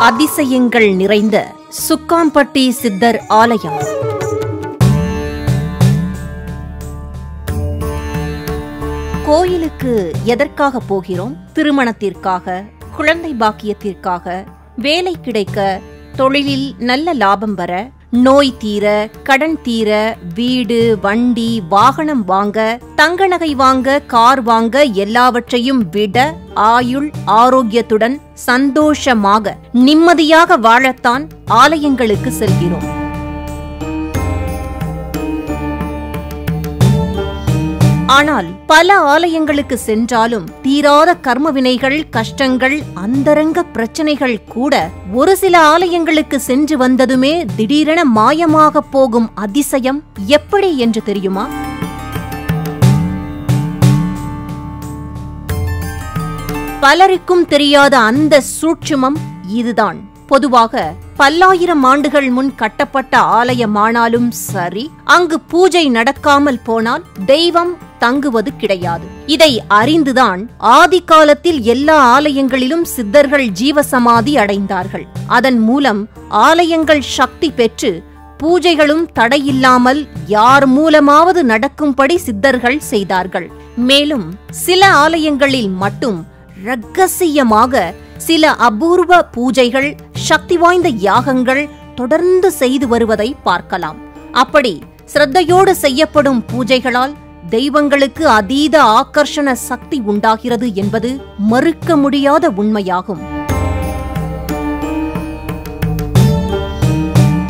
அதிசயங்கள் நிறைந்த சுக்காம்பட்டி சித்தர் ஆலயம். கோயிலுக்கு எதற்காக போகிறோம்? திருமணத்திற்காக, குழந்தை பாக்கியத்திற்காக, வேலை கிடைக்க, தொழிலில் நல்ல லாபம் வர, நோய் தீர, கடன் தீர, வீடு, வண்டி, வாகனம் வாங்க, தங்க நகை வாங்க, கார் வாங்க, எல்லாவற்றையும் விட ஆயுள் ஆரோக்கியத்துடன் சந்தோஷமாக நிம்மதியாக வாழத்தான் ஆலயங்களுக்கு செல்கிறோம். ஆனால் பல ஆலயங்களுக்கு சென்றாலும் தீராத கர்ம வினைகள், கஷ்டங்கள், அந்தரங்க பிரச்சனைகள் கூட ஒரு சில ஆலயங்களுக்கு சென்று வந்ததுமே திடீரென மாயமாக போகும் அதிசயம் எப்படி என்று தெரியுமா? பலருக்கும் தெரியாத அந்த சூட்சுமம் இதுதான். பொதுவாக பல்லாயிரம் ஆண்டுகள் முன் கட்டப்பட்ட ஆலயமானாலும் சரி, அங்கு பூஜை நடக்காமல் போனால் தெய்வம் தங்குவது கிடையாது. இதை அறிந்துதான் ஆதி காலத்தில் எல்லா ஆலயங்களிலும் சித்தர்கள் ஜீவசமாதி அடைந்தார்கள். அதன் மூலம் ஆலயங்கள் சக்தி பெற்று பூஜைகளும் தடையில்லாமல் யார் மூலமாவது நடக்கும்படி சித்தர்கள் செய்தார்கள். மேலும் சில ஆலயங்களில் மட்டும் இரகசியமாக சில அபூர்வ பூஜைகள், சக்தி வாய்ந்த யாகங்கள் தொடர்ந்து செய்து வருவதை பார்க்கலாம். அப்படி சிரத்தையோடு செய்யப்படும் பூஜைகளால் தெய்வங்களுக்கு அதீத ஆகர்ஷண சக்தி உண்டாகிறது என்பது மறுக்க முடியாத உண்மையாகும்.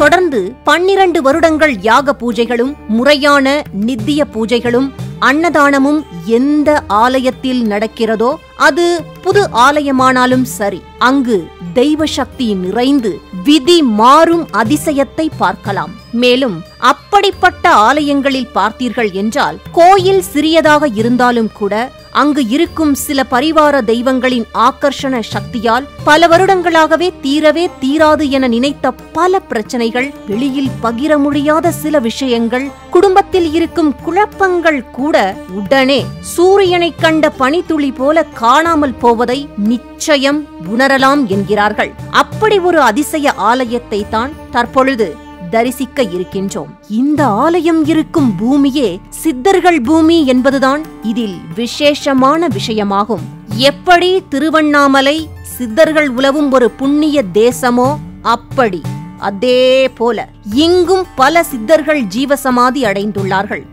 தொடர்ந்து 12 வருடங்கள் யாக பூஜைகளும், முறையான நித்திய பூஜைகளும், அன்னதானமும் எந்த ஆலயத்தில் நடக்கிறதோ அது புது ஆலயமானாலும் சரி, அங்கு தெய்வ சக்தி நிறைந்து விதி மாறும் அதிசயத்தை பார்க்கலாம். மேலும் அப்படிப்பட்ட ஆலயங்களில் பார்த்தீர்கள் என்றால், கோயில் சிறியதாக இருந்தாலும் கூட அங்கு இருக்கும் சில பரிவார தெய்வங்களின் ஆகர்ஷண சக்தியால் பல வருடங்களாகவே தீரவே தீராது என நினைத்த பல பிரச்சனைகள், வெளியில் பகிர முடியாத சில விஷயங்கள், குடும்பத்தில் இருக்கும் குழப்பங்கள் கூட உடனே சூரியனை கண்ட பனித்துளி போல காணாமல் போவதை நிச்சயம் உணரலாம் என்கிறார்கள். அப்படி ஒரு அதிசய ஆலயத்தை தான் தற்பொழுது தரிசிக்க இருக்கின்றோம். இந்த ஆலயம் இருக்கும் பூமியே சித்தர்கள் பூமி என்பதுதான் இதில் விசேஷமான விஷயமாகும். எப்படி திருவண்ணாமலை சித்தர்கள் உலவும் ஒரு புண்ணிய தேசமோ அப்படி அதே போல இங்கும் பல சித்தர்கள் ஜீவசமாதி அடைந்துள்ளார்கள்.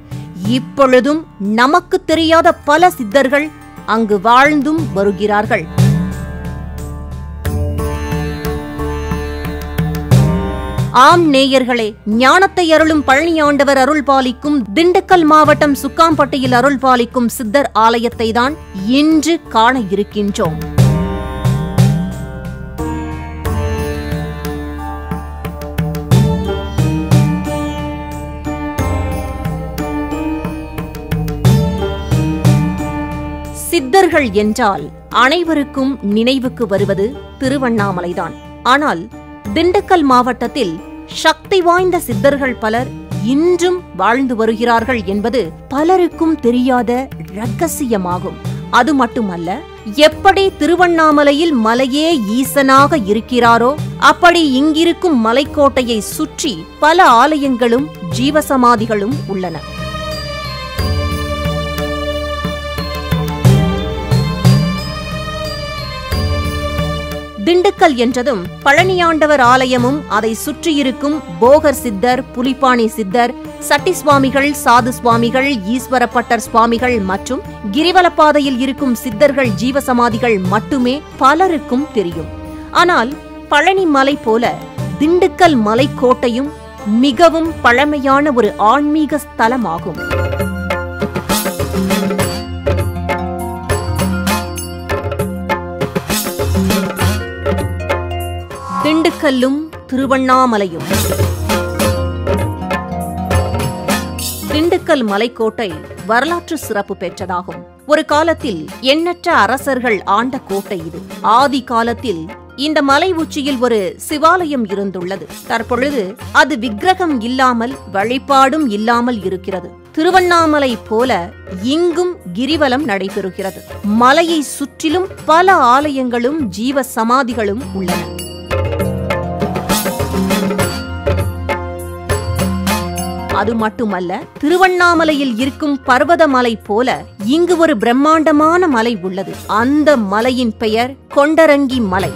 இப்பொழுதும் நமக்கு தெரியாத பல சித்தர்கள் அங்கு வாழ்ந்தும் வருகிறார்கள். ஆம் நேயர்களே, ஞானத்தை அருளும் பழனியாண்டவர் அருள் பாலிக்கும் திண்டுக்கல் மாவட்டம் சுக்காம்பட்டியில் அருள் பாலிக்கும் சித்தர் ஆலயத்தை தான் இன்று காண இருக்கின்றோம். சித்தர்கள் என்றால் அனைவருக்கும் நினைவுக்கு வருவது திருவண்ணாமலைதான். ஆனால் திண்டுக்கல் மாவட்டத்தில் சக்தி வாய்ந்த சித்தர்கள் பலர் இன்றும் வாழ்ந்து வருகிறார்கள் என்பது பலருக்கும் தெரியாத இரகசியமாகும். அது மட்டுமல்ல, எப்படி திருவண்ணாமலையில் மலையே ஈசனாக இருக்கிறாரோ அப்படி இங்கிருக்கும் மலைக்கோட்டையை சுற்றி பல ஆலயங்களும் ஜீவசமாதிகளும் உள்ளன. திண்டுக்கல் என்றதும் பழனியாண்டவர் ஆலயமும் அதை சுற்றியிருக்கும் போகர் சித்தர், புலிப்பாணி சித்தர், சட்டி சுவாமிகள், சாது சுவாமிகள், ஈஸ்வரப்பட்டர் சுவாமிகள் மற்றும் கிரிவலப்பாதையில் இருக்கும் சித்தர்கள் ஜீவசமாதிகள் மட்டுமே பலருக்கும் தெரியும். ஆனால் பழனி மலை போல திண்டுக்கல் மலைக்கோட்டையும் மிகவும் பழமையான ஒரு ஆன்மீக ஸ்தலமாகும். திண்டுக்கல்லும் திருவண்ணாமலையும். திண்டுக்கல் மலைக்கோட்டை வரலாற்று சிறப்பு பெற்றதாகும். ஒரு காலத்தில் எண்ணற்ற அரசர்கள் ஆண்ட கோட்டை இது. ஆதி காலத்தில் இந்த மலை உச்சியில் ஒரு சிவாலயம் இருந்துள்ளது. தற்பொழுது அது விக்கிரகம் இல்லாமல், வழிபாடும் இல்லாமல் இருக்கிறது. திருவண்ணாமலை போல இங்கும் கிரிவலம் நடைபெறுகிறது. மலையை சுற்றிலும் பல ஆலயங்களும் ஜீவ சமாதிகளும் உள்ளன. அது மட்டுமல்ல, திருவண்ணாமலையில் இருக்கும் பர்வத மலை போல இங்கு ஒரு பிரம்மாண்டமான மலை உள்ளது. அந்த மலையின் பெயர் கொண்டரங்கி மலை.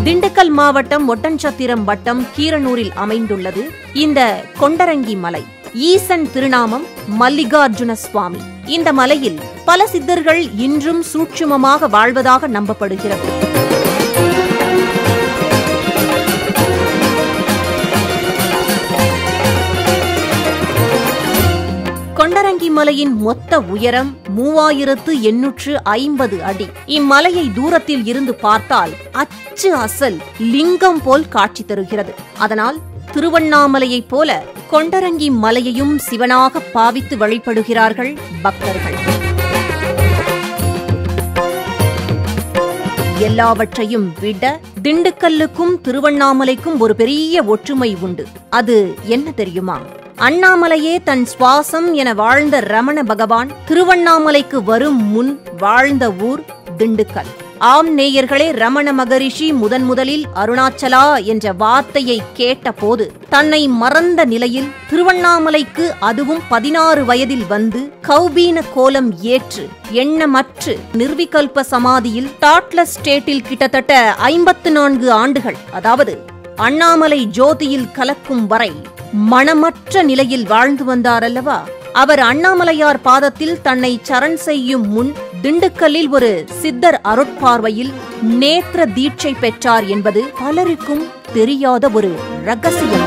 திண்டுக்கல் மாவட்டம் ஒட்டன்சத்திரம் வட்டம் கீரனூரில் அமைந்துள்ளது இந்த கொண்டரங்கி மலை. ஈசன் திருநாமம் மல்லிகார்ஜுன சுவாமி. இந்த மலையில் பல சித்தர்கள் இன்றும் சூட்சுமமாக வாழ்வதாக நம்பப்படுகிறது. கொண்டரங்கி மலையின் மொத்த உயரம் 3850 அடி. இம்மலையை தூரத்தில் இருந்து பார்த்தால் அச்சு அசல் லிங்கம் போல் காட்சி தருகிறது. அதனால் திருவண்ணாமலையைப் போல கொண்டரங்கி மலையையும் சிவனாக பாவித்து வழிபடுகிறார்கள் பக்தர்கள். எல்லாவற்றையும் விட திண்டுக்கல்லுக்கும் திருவண்ணாமலைக்கும் ஒரு பெரிய ஒற்றுமை உண்டு. அது என்ன தெரியுமா? அண்ணாமலையே தன் சுவாசம் என வாழ்ந்த ரமண பகவான் திருவண்ணாமலைக்கு வரும் முன் வாழ்ந்த ஊர் திண்டுக்கல். ஆம் நேயர்களே, ரமண மகரிஷி முதலில் அருணாச்சலா என்ற வார்த்தையை கேட்டபோது தன்னை மறந்த நிலையில் திருவண்ணாமலைக்கு, அதுவும் 16 வயதில் வந்து கௌபீன கோலம் ஏற்று எண்ணமற்று நிர்விகல்ப சமாதியில் டாட்லஸ் ஸ்டேட்டில் கிட்டத்தட்ட 54 ஆண்டுகள், அதாவது அண்ணாமலை ஜோதியில் கலக்கும் வரை மனமற்ற நிலையில் வாழ்ந்து வந்தார் அல்லவா? அவர் அண்ணாமலையார் பாதத்தில் தன்னை சரண் செய்யும் முன் திண்டுக்கல்லில் ஒரு சித்தர் அருட்பார்வையில் நேத்திர தீட்சை பெற்றார் என்பது பலருக்கும் தெரியாத ஒரு ரகசியம்.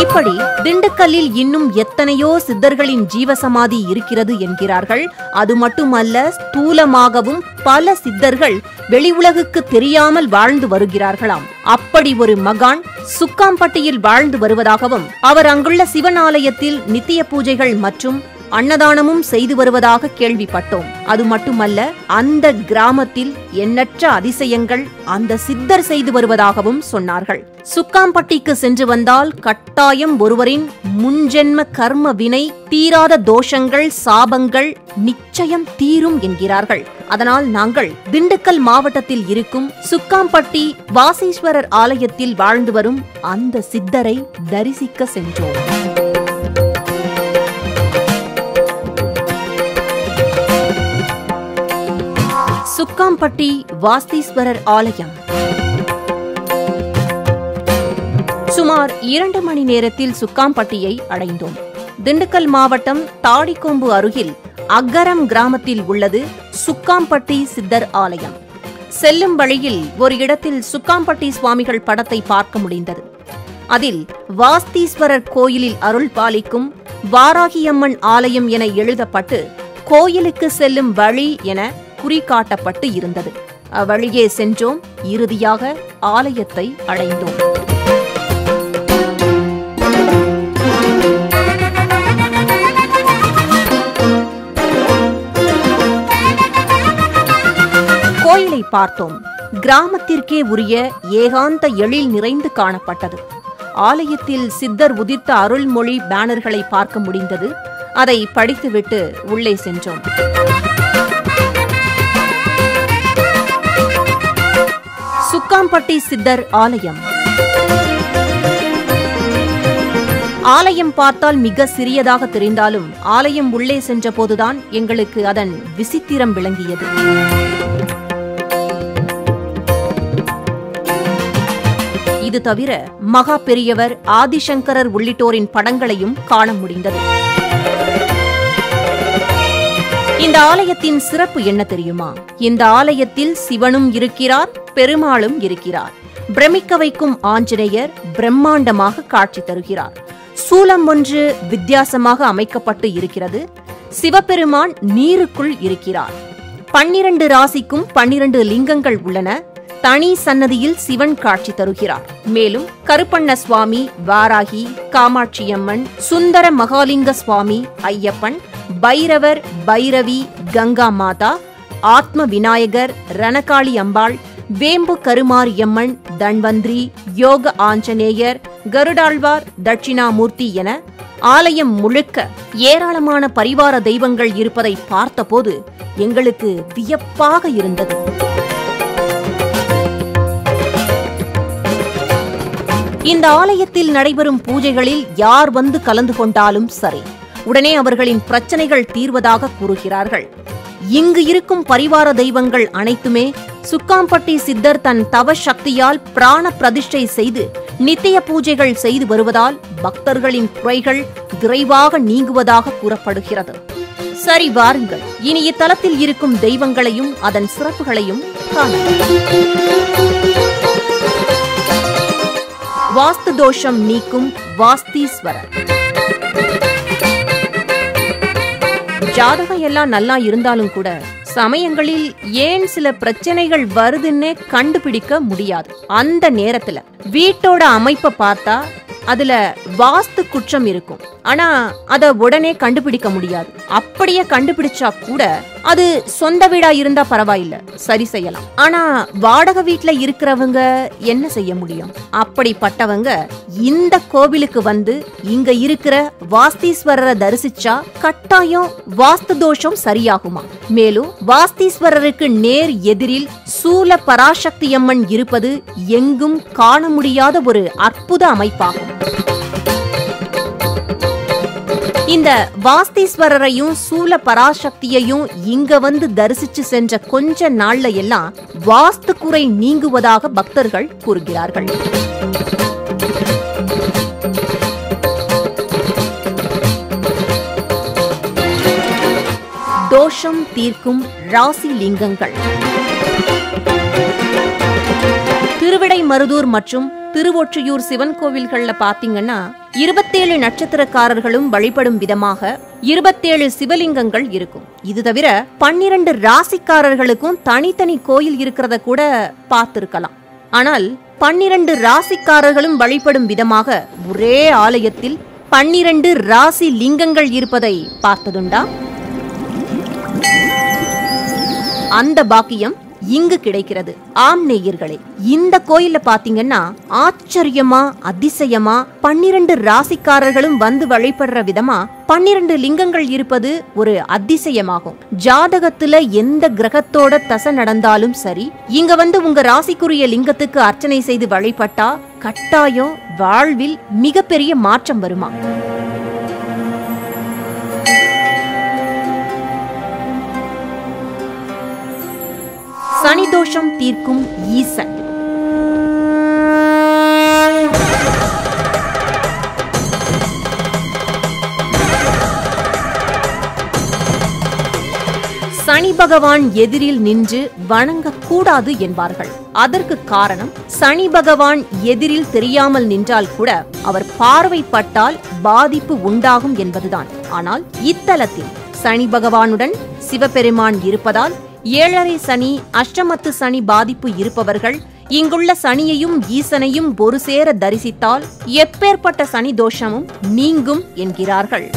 இப்படி திண்டுக்கல்லில் இன்னும் எத்தனையோ சித்தர்களின் ஜீவசமாதி இருக்கிறது என்கிறார்கள். அது மட்டுமல்ல, ஸ்தூலமாகவும் பல சித்தர்கள் வெளி உலகுக்கு தெரியாமல் வாழ்ந்து வருகிறார்களாம். அப்படி ஒரு மகான் சுக்காம்பட்டியில் வாழ்ந்து வருவதாகவும், அவர் அங்குள்ள சிவன் ஆலயத்தில் நித்திய பூஜைகள் மற்றும் அன்னதானமும் செய்து வருவதாக கேள்விப்பட்டோம். அது மட்டுமல்ல, அந்த கிராமத்தில் எண்ணற்ற அதிசயங்கள் அந்த சித்தர் செய்து வருவதாகவும் சொன்னார்கள். சுக்காம்பட்டிக்கு சென்று வந்தால் கட்டாயம் ஒருவரின் முன்ஜென்ம கர்ம வினை, தீராத தோஷங்கள், சாபங்கள் நிச்சயம் தீரும் என்கிறார்கள். அதனால் நாங்கள் திண்டுக்கல் மாவட்டத்தில் இருக்கும் சுக்காம்பட்டி வாசீஸ்வரர் ஆலயத்தில் வாழ்ந்து வரும் அந்த சித்தரை தரிசிக்க சென்றோம். சுக்காம்பட்டி வாஸ்தீஸ்வரர் ஆலயம். சுமார் 2 மணி நேரத்தில் சுக்காம்பட்டியை அடைந்தோம். திண்டுக்கல் மாவட்டம் தாடிக்கொம்பு அருகில் அக்கரம் கிராமத்தில் உள்ளது சுக்காம்பட்டி சித்தர் ஆலயம். செல்லும் வழியில் ஒரு இடத்தில் சுக்காம்பட்டி சுவாமிகள் படத்தை பார்க்க முடிந்தது. அதில் வாஸ்தீஸ்வரர் கோயிலில் அருள் பாலிக்கும் வாராகியம்மன் ஆலயம் என எழுதப்பட்டு கோயிலுக்கு செல்லும் வழி என குறிகாட்டப்பட்டு இருந்தது. அவ்வழியே சென்றோம். இறுதியாக ஆலயத்தை அடைந்தோம். கோயிலை பார்த்தோம். கிராமத்திற்கே உரிய ஏகாந்த எழில் நிறைந்து காணப்பட்டது. ஆலயத்தில் சித்தர் உதித்த அருள்மொழி பேனர்களை பார்க்க முடிந்தது. அதை படித்துவிட்டு உள்ளே சென்றோம். சுக்காம்பட்டி சித்தர் ஆலயம். ஆலயம் பார்த்தால் மிக சிறியதாக தெரிந்தாலும் ஆலயம் உள்ளே சென்றபோதுதான் எங்களுக்கு அதன் விசித்திரம் விளங்கியது. இது தவிர மகா பெரியவர், ஆதிசங்கரர் உள்ளிட்டோரின் படங்களையும் காண முடிந்தது. இந்த ஆலயத்தின் சிறப்பு என்ன தெரியுமா? இந்த ஆலயத்தில் சிவனும் இருக்கிறார், பெருமாளும் இருக்கிறார். பிரமிக்க வைக்கும் ஆஞ்சநேயர் பிரம்மாண்டமாக காட்சி தருகிறார். சூலம் ஒன்று வித்தியாசமாக அமைக்கப்பட்டு இருக்கிறது. சிவபெருமான் நீருக்குள் இருக்கிறார். 12 ராசிக்கும் 12 லிங்கங்கள் உள்ளன. தனி சன்னதியில் சிவன் காட்சி தருகிறார். மேலும் கருப்பண்ண சுவாமி, வாராகி, காமாட்சியம்மன், சுந்தர மகாலிங்க சுவாமி, ஐயப்பன், பைரவர், பைரவி, கங்கா மாதா, ஆத்ம விநாயகர், ரணகாளி அம்பாள், வேம்பு கருமாரியம்மன், தன்வந்திரி, யோக ஆஞ்சநேயர், கருடாழ்வார், தட்சிணாமூர்த்தி என ஆலயம் முழுக்க ஏராளமான பரிவார தெய்வங்கள் இருப்பதை பார்த்தபோது எங்களுக்கு வியப்பாக இருந்தது. இந்த ஆலயத்தில் நடைபெறும் பூஜைகளில் யார் வந்து கலந்து கொண்டாலும் சரி, உடனே அவர்களின் பிரச்சனைகள் தீர்வதாக கூறுகிறார்கள். இங்கு இருக்கும் பரிவார தெய்வங்கள் அனைத்துமே சுக்காம்பட்டி சித்தர் தன் தவ சக்தியால் பிராண பிரதிஷ்டை செய்து நித்திய பூஜைகள் செய்து வருவதால் பக்தர்களின் குறைகள் விரைவாக நீங்குவதாக கூறப்படுகிறது. சரி, வாருங்கள் இனி இத்தலத்தில் இருக்கும் தெய்வங்களையும் அதன் சிறப்புகளையும் காணலாம். வாஸ்து தோஷம் நீக்கும் வாஸ்தீஸ்வரர். ஜாதகம் எல்லாம் நல்லா இருந்தாலும் கூட சமயங்களில் ஏன் சில பிரச்சனைகள் வருதுன்னே கண்டுபிடிக்க முடியாது. அந்த நேரத்துல வீட்டோட அமைப்பை பார்த்தா அதுல வாஸ்து குற்றம் இருக்கும். ஆனா அத உடனே கண்டுபிடிக்க முடியாது. அப்படியே கண்டுபிடிச்சா கூட அது சொந்த வீடா இருந்தா பரவாயில்ல, சரி செய்யலாம். ஆனா வாடகை வீட்டுல இருக்கிறவங்க என்ன செய்ய முடியும்? அப்படிப்பட்டவங்க இந்த கோவிலுக்கு வந்து இங்க இருக்கிற வாஸ்தீஸ்வரரை தரிசிச்சா கட்டாயம் வாஸ்து தோஷம் சரியாகுமா? மேலும் வாஸ்தீஸ்வரருக்கு நேர் எதிரில் சூல பராசக்தியம்மன் இருப்பது எங்கும் காண முடியாத ஒரு அற்புத அமைப்பாகும். இந்த வாஸ்தீஸ்வரரையும் சூல பராசக்தியையும் இங்க வந்து தரிசிச்சு சென்ற கொஞ்ச நாள்ல எல்லாம் வாஸ்து குறை நீங்குவதாக பக்தர்கள் கூறுகிறார்கள். தோஷம் தீர்க்கும் ராசி லிங்கங்கள். திருவிடைமருதூர் மற்றும் திருவொற்றியூர் சிவன் கோவில்கள்ல பாத்தீங்கன்னா 27 நட்சத்திரக்காரர்களும் வழிபடும் விதமாக 27 சிவலிங்கங்கள் இருக்கும். இது தவிர 12 ராசிக்காரர்களுக்கும் தனித்தனி கோயில் இருக்கிறத கூட பார்த்திருக்கலாம். ஆனால் 12 ராசிக்காரர்களும் வழிபடும் விதமாக ஒரே ஆலயத்தில் 12 ராசி லிங்கங்கள் இருப்பதை பார்த்ததுண்டா? அந்த பாக்கியம் இங்கு கிடைக்கிறது. ஆம் நேயர்களே, இந்த கோயில்ல பாத்தீங்கன்னா ஆச்சரியமா அதிசயமா 12 ராசிக்காரர்களும் வந்து வழிபடுற விதமா 12 லிங்கங்கள் இருப்பது ஒரு அதிசயமாகும். ஜாதகத்துல எந்த கிரகத்தோட தசை நடந்தாலும் சரி, இங்க வந்து உங்க ராசிக்குரிய லிங்கத்துக்கு அர்ச்சனை செய்து வழிபட்டா கட்டாயம் வாழ்வில் மிகப்பெரிய மாற்றம் வருமா? சனிதோஷம் தீர்க்கும் ஈசன். சனி பகவான் எதிரில் நின்று வணங்கக்கூடாது என்பார்கள். அதற்கு காரணம், சனி பகவான் எதிரில் தெரியாமல் நின்றால் கூட அவர் பார்வைப்பட்டால் பாதிப்பு உண்டாகும் என்பதுதான். ஆனால் இத்தலத்தில் சனி பகவானுடன் சிவபெருமான் இருப்பதால் 7.5 சனி, அஷ்டமத்து சனி பாதிப்பு இருப்பவர்கள் இங்குள்ள சனியையும் ஈசனையும் ஒரு சேர தரிசித்தால் எப்பேற்பட்ட சனி தோஷமும் நீங்கும் என்கிறார்கள்.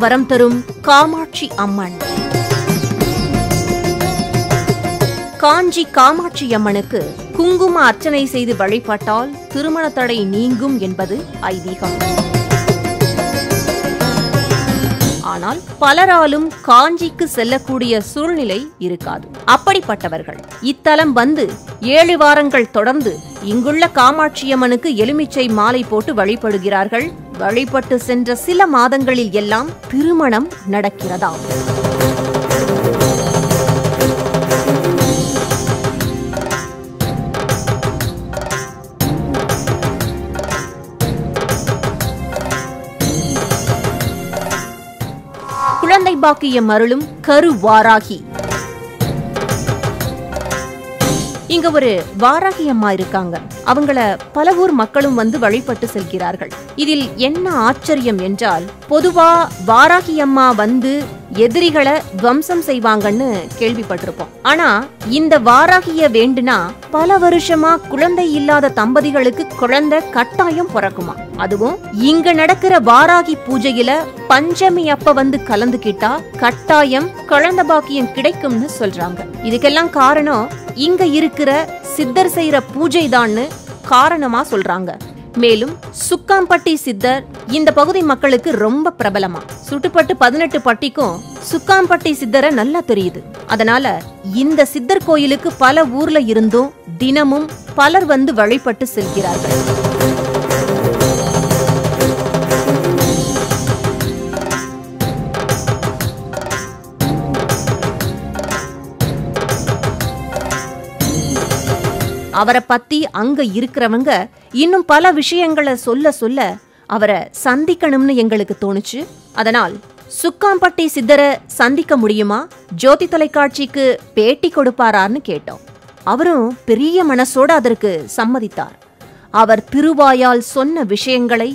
வரம் தரும் காமாட்சி அம்மன். காஞ்சி காமாட்சி அம்மனுக்கு குங்கும அர்ச்சனை செய்து வழிபட்டால் திருமண தடை நீங்கும் என்பது ஐதீகம். ஆனால் பலராலும் காஞ்சிக்கு செல்லக்கூடிய சூழ்நிலை இருக்காது. அப்படிப்பட்டவர்கள் இத்தலம் வந்து 7 வாரங்கள் தொடர்ந்து இங்குள்ள காமாட்சியம்மனுக்கு எலுமிச்சை மாலை போட்டு வழிபடுகிறார்கள். வழிபட்டு சென்ற சில மாதங்களில் எல்லாம் திருமணம் நடக்கிறதாம். குழந்தை பாக்கியம் அருளும் கருவாராகி. இங்க ஒரு வாராகி அம்மா இருக்காங்க. அவங்கள பல ஊர் மக்களும் வந்து வழிபட்டு செல்கிறார்கள். இதில் என்ன ஆச்சரியம் என்றால், பொதுவா வாராகி அம்மா வந்து எதிரிகளை துவம்சம் செய்வாங்கன்னு கேள்விப்பட்டிருப்போம். ஆனா இந்த வாராகிய வேண்டுனா பல வருஷமா குழந்தை இல்லாத தம்பதிகளுக்கு குழந்தை கட்டாயம் பிறக்குமா. அதுவும் இங்க நடக்கிற வாராகி பூஜையில பஞ்சமி அப்ப வந்து கலந்துக்கிட்டா கட்டாயம் குழந்தை பாக்கியம் கிடைக்கும்னு சொல்றாங்க. இதுக்கெல்லாம் காரணம் இங்க இருக்கிற சித்தர் செய்யற பூஜை தான்னு காரணமா சொல்றாங்க. மேலும் சுக்காம்பட்டி சித்தர் இந்த பகுதி மக்களுக்கு ரொம்ப பிரபலமா. சுட்டுப்பட்டு 18 பட்டிக்கும் சுக்காம்பட்டி சித்தரை நல்லா தெரியுது. அதனால இந்த சித்தர் கோயிலுக்கு பல ஊர்ல இருந்தும் தினமும் பலர் வந்து வழிபட்டு செல்கிறார்கள். அவரை பத்தி அங்க இருக்கிறவங்க இன்னும் பல விஷயங்களை சொல்ல சொல்ல அவரை சந்திக்கணும்னு எங்களுக்கு தோணுச்சு. அதனால் சுக்காம்பட்டி சித்தரை சந்திக்க முடியுமா, ஜோதி தொலைக்காட்சிக்கு பேட்டி கொடுப்பாரான்னு கேட்டோம். அவரும் பெரிய மனசோட அதற்கு சம்மதித்தார். அவர் திருவாயால் சொன்ன விஷயங்களை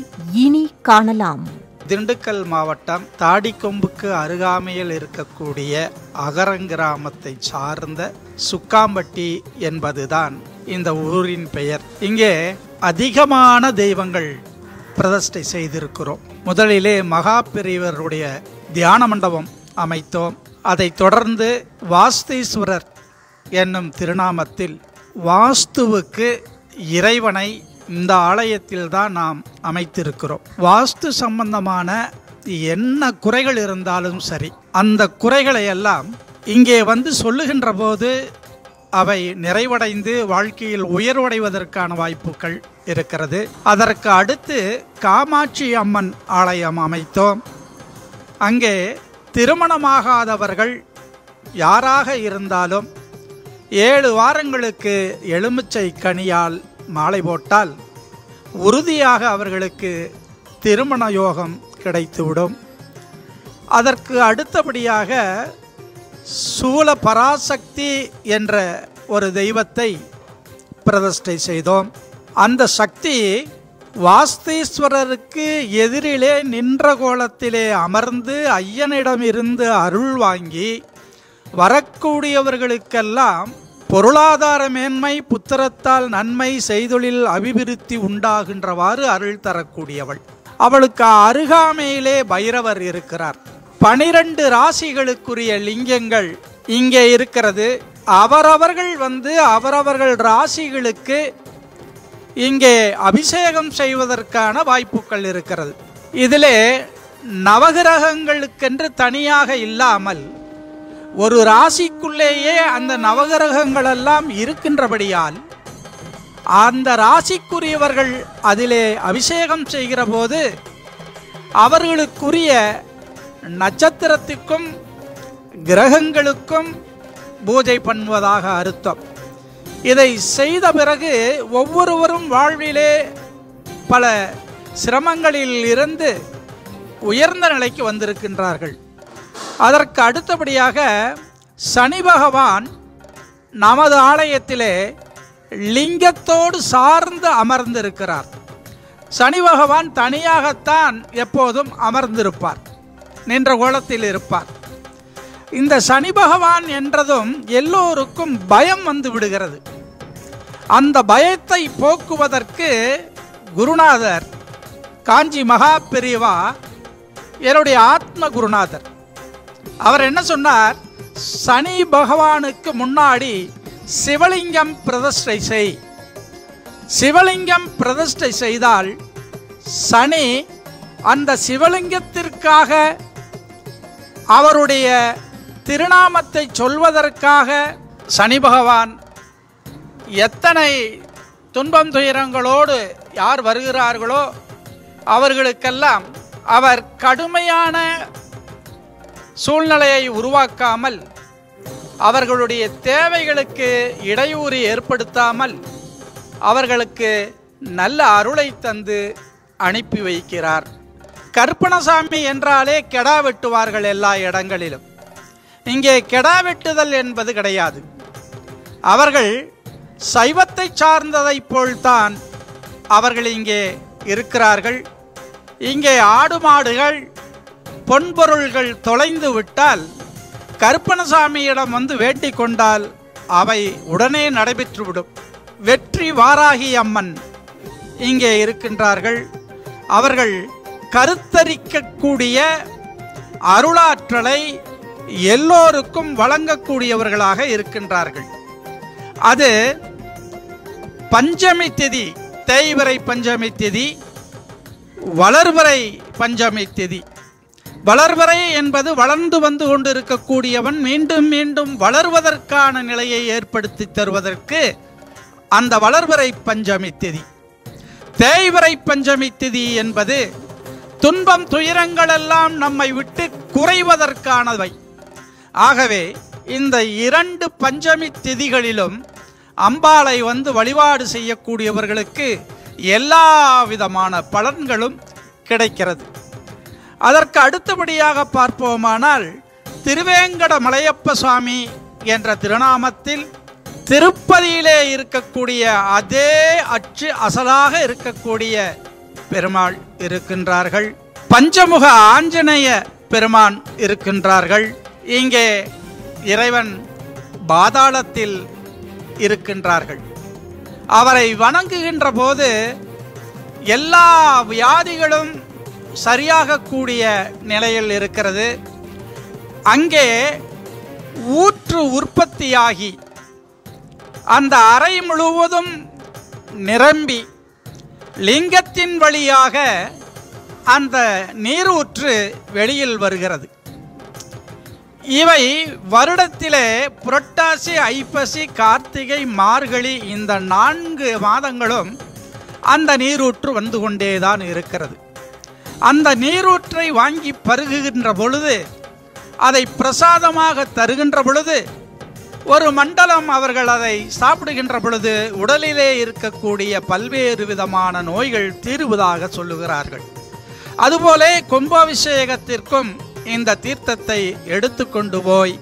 இனி காணலாம். திண்டுக்கல் மாவட்டம் தாடிக்கொம்புக்கு அருகாமையில் இருக்கக்கூடிய அகரம் கிராமத்தை சார்ந்த சுக்காம்பட்டி என்பதுதான் இந்த ஊரின் பெயர். இங்கே அதிகமான தெய்வங்கள் பிரதிஷ்டை செய்திருக்கிறோம். முதலிலே மகா பெரியவருடைய தியான மண்டபம் அமைத்தோம். அதை தொடர்ந்து வாஸ்தீஸ்வரர் என்னும் திருநாமத்தில் வாஸ்துவுக்கு இறைவனை இந்த ஆலயத்தில் தான் நாம் அமைத்திருக்கிறோம். வாஸ்து சம்பந்தமான என்ன குறைகள் இருந்தாலும் சரி, அந்த குறைகளை எல்லாம் இங்கே வந்து சொல்லுகின்ற போது அவை நிறைவடைந்து வாழ்க்கையில் உயர்வடைவதற்கான வாய்ப்புகள் இருக்கிறது. அதற்கு அடுத்து காமாட்சி அம்மன் ஆலயம் அமைத்தோம். அங்கே திருமணமாகாதவர்கள் யாராக இருந்தாலும் 7 வாரங்களுக்கு எலுமிச்சை கனியால் மாலை போட்டால் உறுதியாக அவர்களுக்கு திருமண யோகம் கிடைத்துவிடும். அதற்கு அடுத்தபடியாக சூல பராசக்தி என்ற ஒரு தெய்வத்தை பிரதிஷ்டை செய்தோம். அந்த சக்தி வாஸ்தீஸ்வரருக்கு எதிரிலே நின்ற கோலத்திலே அமர்ந்து ஐயனிடமிருந்து அருள் வாங்கி வரக்கூடியவர்களுக்கெல்லாம் பொருளாதார மேன்மை, புத்திரத்தால் நன்மை, செய்தொழில் அபிவிருத்தி உண்டாகின்றவாறு அருள் தரக்கூடியவள். அவளுக்கு அருகாமையிலே பைரவர் இருக்கிறார். 12 ராசிகளுக்குரிய லிங்கங்கள் இங்கே இருக்கிறது. அவரவர்கள் வந்து அவரவர்கள் ராசிகளுக்கு இங்கே அபிஷேகம் செய்வதற்கான வாய்ப்புகள் இருக்கிறது. இதிலே நவகிரகங்களுக்கென்று தனியாக இல்லாமல் ஒரு ராசிக்குள்ளேயே அந்த நவகிரகங்கள் எல்லாம் இருக்கின்றபடியால் அந்த ராசிக்குரியவர்கள் அதிலே அபிஷேகம் செய்கிற போது அவர்களுக்குரிய நட்சத்திரத்திற்கும் கிரகங்களுக்கும் பூஜை பண்ணுவதாக அர்த்தம். இதை செய்த பிறகு ஒவ்வொருவரும் வாழ்விலே பல சிரமங்களில் இருந்து உயர்ந்த நிலைக்கு வந்திருக்கின்றார்கள். அதற்கு அடுத்தபடியாக சனி பகவான் நமது ஆலயத்திலே லிங்கத்தோடு சார்ந்து அமர்ந்திருக்கிறார். சனி பகவான் தனியாகத்தான் எப்போதும் அமர்ந்திருப்பார், நின்ற கோலத்தில் இருப்பார். இந்த சனி பகவான் என்றதும் எல்லோருக்கும் பயம் வந்து விடுகிறது. அந்த பயத்தை போக்குவதற்கு குருநாதர் காஞ்சி மகா பெரியவா என்னுடைய ஆத்ம குருநாதர் அவர் என்ன சொன்னார், சனி பகவானுக்கு முன்னாடி சிவலிங்கம் பிரதிஷ்டை செய். சிவலிங்கம் பிரதிஷ்டை செய்தால் சனி அந்த சிவலிங்கத்திற்காக அவருடைய திருநாமத்தை சொல்வதற்காக சனி பகவான் எத்தனை துன்பம் துயரங்களோடு யார் வருகிறார்களோ அவர்களுக்கெல்லாம் அவர் கடுமையான சூழ்நிலையை உருவாக்காமல், அவர்களுடைய தேவைகளுக்கு இடையூறு ஏற்படுத்தாமல் அவர்களுக்கு நல்ல அருளை தந்து அனுப்பி வைக்கிறார். கருப்பணசாமி என்றாலே கெடா வெட்டுவார்கள் எல்லா இடங்களிலும். இங்கே கெடா வெட்டுதல் என்பது கிடையாது. அவர்கள் சைவத்தை சார்ந்ததை போல்தான் அவர்கள் இங்கே இருக்கிறார்கள். இங்கே ஆடு மாடுகள் பொன்பொருள்கள் தொலைந்து விட்டால் கருப்பணசாமியிடம் வந்து வேண்டிக் கொண்டால் அவை உடனே நடைபெற்றுவிடும். வெற்றி வாராகி அம்மன் இங்கே இருக்கின்றார்கள். அவர்கள் கருத்தரிக்கக்கூடிய அருளாற்றலை எல்லோருக்கும் வழங்கக்கூடியவர்களாக இருக்கின்றார்கள். அது பஞ்சமி திதி, தேய்பிறை பஞ்சமி திதி, வளர்பிறை பஞ்சமி திதி. வளர்வரை என்பது வளர்ந்து வந்து கொண்டிருக்கக்கூடியவன் மீண்டும் மீண்டும் வளர்வதற்கான நிலையை ஏற்படுத்தி தருவதற்கு அந்த வளர்வரை பஞ்சமி திதி. தேய்பிறை பஞ்சமி திதி என்பது துன்பம் துயரங்கள் எல்லாம் நம்மை விட்டு குறைவதற்கானவை. ஆகவே இந்த 2 பஞ்சமி திதிகளிலும் அம்பாளை வந்து வழிபாடு செய்யக்கூடியவர்களுக்கு எல்லா விதமான பலன்களும் கிடைக்கிறது. அதற்கு அடுத்தபடியாக பார்ப்போமானால், திருவேங்கட மலையப்ப சுவாமி என்ற திருநாமத்தில் திருப்பதியிலே இருக்கக்கூடிய அதே அசலாக இருக்கக்கூடிய பெருமாள் இருக்கின்றார்கள். பஞ்சமுக ஆஞ்சநேய பெருமான் இருக்கின்றார்கள். இங்கே இறைவன் பாதாளத்தில் இருக்கின்றார்கள். அவரை வணங்குகின்ற போது எல்லா வியாதிகளும் சரியாக கூடிய நிலையில் இருக்கிறது. அங்கே ஊற்று உற்பத்தியாகி அந்த அறை முழுவதும் நிரம்பி லிங்கத்தின் வழியாக அந்த நீரூற்று வெளியில் வருகிறது. இவை வருடத்திலே புரட்டாசி, ஐப்பசி, கார்த்திகை, மார்கழி இந்த 4 மாதங்களும் அந்த நீரூற்று வந்து கொண்டேதான் இருக்கிறது. அந்த நீரூற்றை வாங்கி பருகுகின்ற பொழுது, அதை பிரசாதமாக தருகின்ற பொழுது, ஒரு மண்டலம் அவர்கள் அதை சாப்பிடுகின்ற பொழுது உடலிலே இருக்கக்கூடிய பல்வேறு விதமான நோய்கள் தீருவதாக சொல்லுகிறார்கள். அதுபோல கும்பாபிஷேகத்திற்கும் இந்த தீர்த்தத்தை எடுத்துக்கொண்டு போய்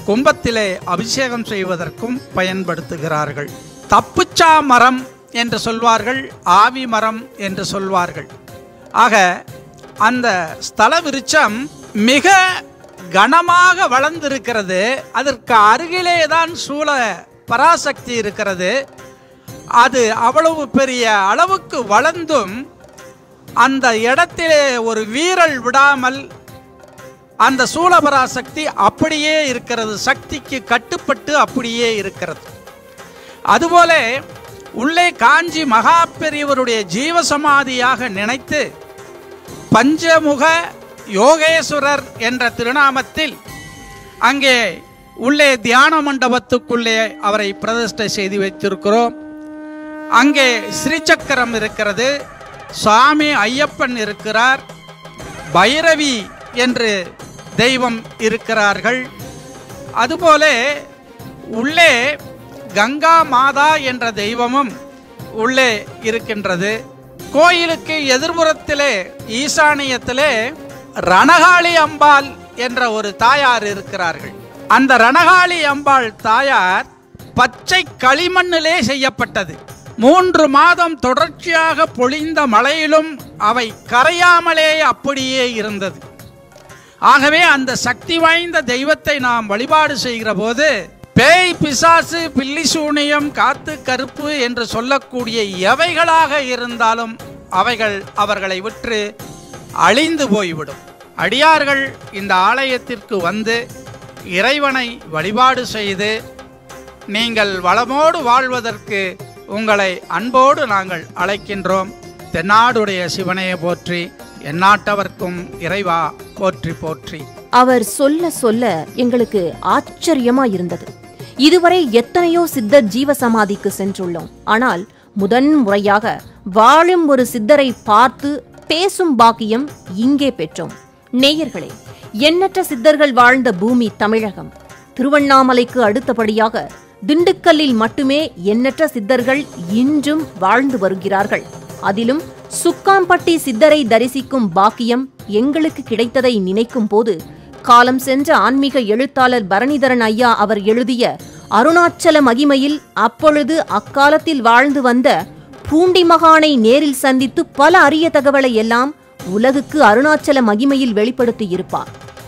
கும்பத்திலே அபிஷேகம் செய்வதற்கும் பயன்படுத்துகிறார்கள். தப்புச்சா மரம் என்று சொல்வார்கள், ஆவி மரம் என்று சொல்வார்கள். ஆக அந்த ஸ்தல விருட்சம் மிக கனமாக வளர்ந்திருக்கிறது. அதற்கு அருகிலே தான் சூழ பராசக்தி இருக்கிறது. அது அவ்வளவு பெரிய அளவுக்கு வளர்ந்தும் அந்த இடத்திலே ஒரு வீரல் விடாமல் அந்த சூலபராசக்தி அப்படியே இருக்கிறது. சக்திக்கு கட்டுப்பட்டு அப்படியே இருக்கிறது. அதுபோல உள்ளே காஞ்சி மகா பெரியவருடைய ஜீவசமாதியாக நினைத்து பஞ்சமுக யோகேஸ்வரர் என்ற திருநாமத்தில் அங்கே உள்ளே தியான மண்டபத்துக்குள்ளே அவரை பிரதிஷ்டை செய்து வைத்திருக்கிறோம். அங்கே ஸ்ரீசக்கரம் இருக்கிறது, சுவாமி ஐயப்பன் இருக்கிறார், பைரவி என்று தெய்வம் இருக்கிறார்கள். அதுபோல உள்ளே கங்கா மாதா என்ற தெய்வமும் உள்ளே இருக்கின்றது. கோயிலுக்கு எதிர்புறத்திலே ஈசானியத்திலே ரணகாளி அம்பாள் என்ற ஒரு தாயார் இருக்கிறார்கள். அந்த ரணகாளி அம்பாள் தாயார் பச்சை களிமண்ணிலே செய்யப்பட்டது. 3 மாதம் தொடர்ச்சியாக பொழிந்த மழையிலும் அவை கரையாமலே அப்படியே இருந்தது. ஆகவே அந்த சக்தி வாய்ந்த தெய்வத்தை நாம் வழிபாடு செய்கிற போது பேய், பிசாசு, பில்லி சூனியம், காத்து கருப்பு என்று சொல்லக்கூடிய எவைகளாக இருந்தாலும் அவைகள் அவர்களை விட்டு அழிந்து போய்விடும். அடியார்கள் இந்த ஆலயத்திற்கு வந்து இறைவனை வழிபாடு செய்து நீங்கள் வளமோடு வாழ்வதற்கு உங்களை அன்போடு நாங்கள் அழைக்கின்றோம். தென்னாடுடைய சிவனையை போற்றி, எந்நாட்டவர்க்கும் இறைவா போற்றி போற்றி. அவர் சொல்ல சொல்ல எங்களுக்கு ஆச்சரியமா இருந்தது. இதுவரை எத்தனையோ சித்தர் ஜீவசமாதிக்கு சென்றுள்ளோம். ஆனால் முதன் முறையாக வாழும் ஒரு சித்தரை பார்த்து பேசும் பாக்கியம் இங்கே பெற்றோம். நேயர்களே, எண்ணற்ற சித்தர்கள் வாழ்ந்த பூமி தமிழகம். திருவண்ணாமலைக்கு அடுத்தபடியாக திண்டுக்கல்லில் மட்டுமே எண்ணற்ற சித்தர்கள் இன்றும் வாழ்ந்து வருகிறார்கள். அதிலும் சுக்காம்பட்டி சித்தரை தரிசிக்கும் பாக்கியம் எங்களுக்கு கிடைத்ததை நினைக்கும் போது காலம் சென்ற ஆன்மீக எழுத்தாளர் பரணிதரன் ஐயா அவர் எழுதிய அருணாச்சல மகிமையில் அப்பொழுது அக்காலத்தில் வாழ்ந்து வந்த பூண்டி மகானை நேரில் சந்தித்து பல அரிய தகவலை எல்லாம் உலகுக்கு அருணாச்சல மகிமையில் வெளிப்படுத்தி இருப்பார்.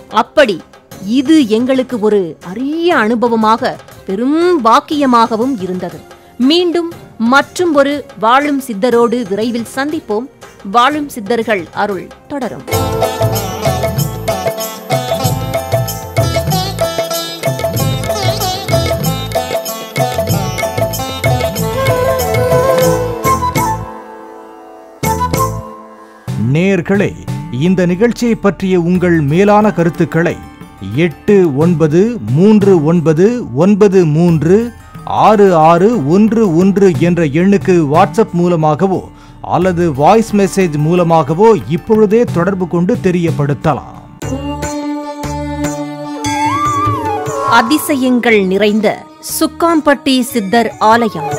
அப்படி இது எங்களுக்கு ஒரு அரிய அனுபவமாக, பெரும் பாக்கியமாகவும் இருந்தது. மீண்டும் மற்றும் ஒரு வாழும் சித்தரோடு விரைவில் சந்திப்போம். வாழும் சித்தர்கள் அருள் தொடரும். நேயர்களே, இந்த நிகழ்ச்சியை பற்றிய உங்கள் மேலான கருத்துக்களை 8939936611 என்ற எண்ணுக்கு வாட்ஸ்அப் மூலமாகவோ அல்லது வாய்ஸ் மெசேஜ் மூலமாகவோ இப்பொழுதே தொடர்பு கொண்டு தெரியப்படுத்தலாம். அதிசயங்கள் நிறைந்த சுக்காம்பட்டி சித்தர் ஆலயம்.